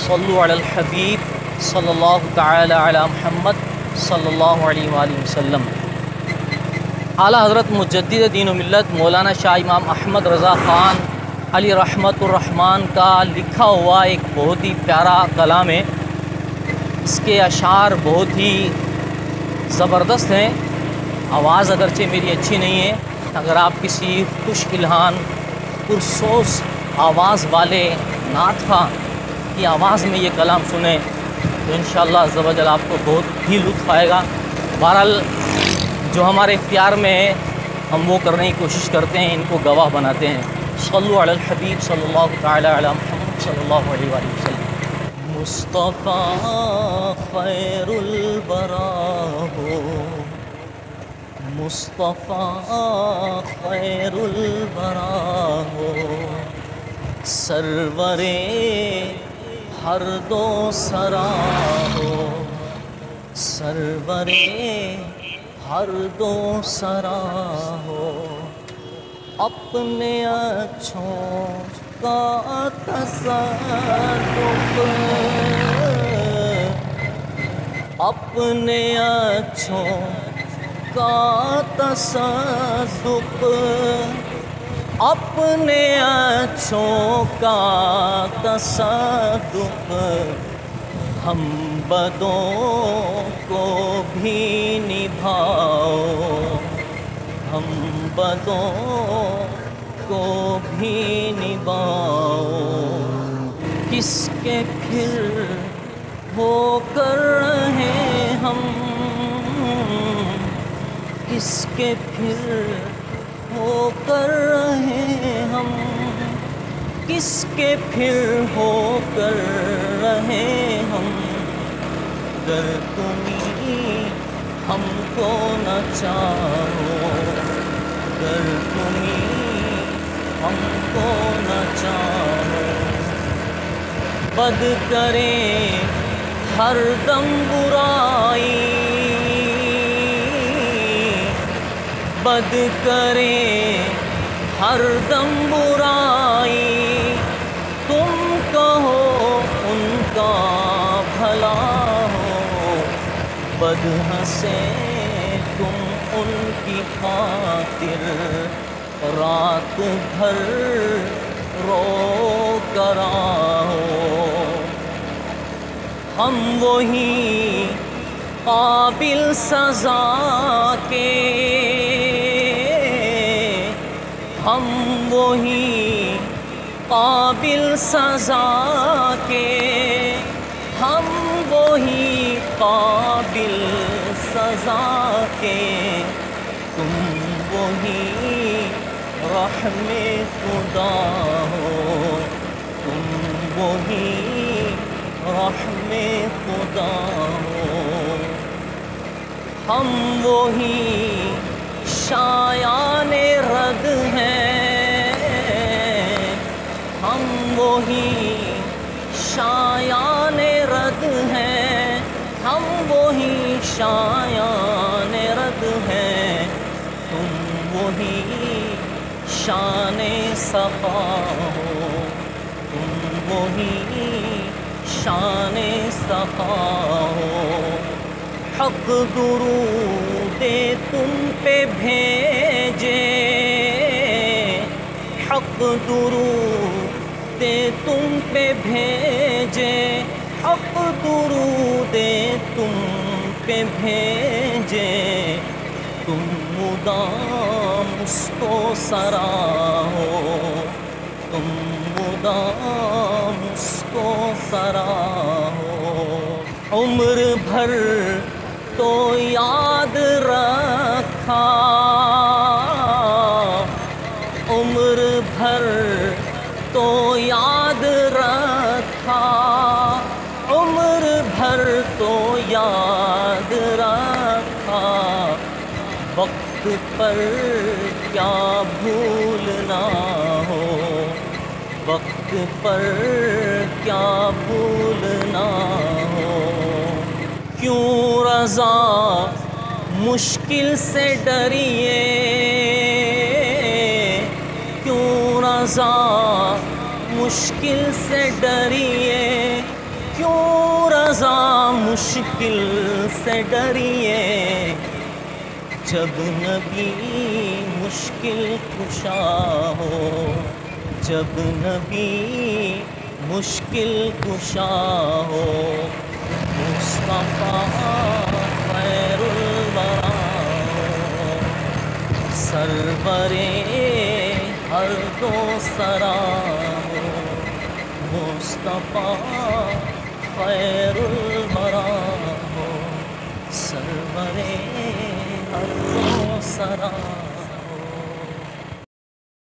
صلو علی الحبیب صلی اللہ تعالی علی محمد صلی اللہ علیہ وآلہ وسلم۔ اعلیٰ حضرت مجدد دین و ملت مولانا شاہ امام احمد رضا خان علی رحمت الرحمن کا لکھا ہوا ایک بہت ہی پیارا کلام ہے۔ اس کے اشعار بہت ہی زبردست ہیں۔ آواز اگرچہ میری اچھی نہیں ہے، اگر آپ کسی خوش الہان پرسوز آواز والے نعت خواں کی آواز میں یہ کلام سنیں تو انشاءاللہ عز و جل آپ کو بہت ہی لطف آئے گا۔ بہرحال جو ہمارے اختیار میں ہے ہم وہ کرنے کی کوشش کرتے ہیں، ان کو گواہ بناتے ہیں۔ صلو علی الحبیب صلی اللہ تعالی علی محمد صلی اللہ علیہ وآلہ وسلم۔ مصطفیٰ خیر البرا ہو، مصطفیٰ خیر البرا ہو، سرور ہر دو سرا ہو، سرور ہر دو سرا ہو، اپنے اچھوں کا تصرف، اپنے اچھوں کا تصدق، اپنے اچھوں کا تصدق، ہم بدوں کو بھی نبھاؤ، ہم بدوں کو بھی نبھاؤ، کس کے پھر ہو کر رہے ہم، کس کے پھر ہو کر رہے ہم، کس کے پھر ہو کر رہے ہم، گر تمہیں ہم کو نہ چاہو، گر تمہیں ہم کو نہ چاہو، بد کریں ہر دم برائی، بد کریں ہر دم برائی، تم کہو ان کا بھلا ہو، بد ہنسیں تم ان کی خاطر، رات بھر رو کر آؤ، ہم وہی قابل سزا کے، ہم وہی قابل سزا کے، ہم وہی قابل سزا کے، تم وہی رحم خدا ہو، تم وہی رحم خدا ہو، ہم وہی شایان رد ہیں، ہم وہی شایان رد ہیں، ہم وہی شایان رد ہیں، تم وہی شان صفا ہو، تم وہی شان صفا ہو، حق درود تم پہ بھیجے، حق درود تم پہ بھیجے، حق درود تم پہ بھیجے، تم مدام اس کو سرا ہو، تم مدام اس کو سرا ہو، عمر بھر تو یاد رکھا، عمر بھر تو یاد رکھا، عمر بھر تو یاد رکھا، وقت پر کیا بھولنا ہو، وقت پر کیا بھولنا ہو، کیوں رضا مشکل سے ڈریے، کیوں رضا مشکل سے ڈریے، مشکل سے ڈریے جب نبی مشکل کشا ہو، جب نبی مشکل کشا ہو، مصطفیٰ خیر الورا ہو، سرورے ہر دو سرا ہو، مصطفیٰ خیر الورا ہو، سرورے ہر دو سرا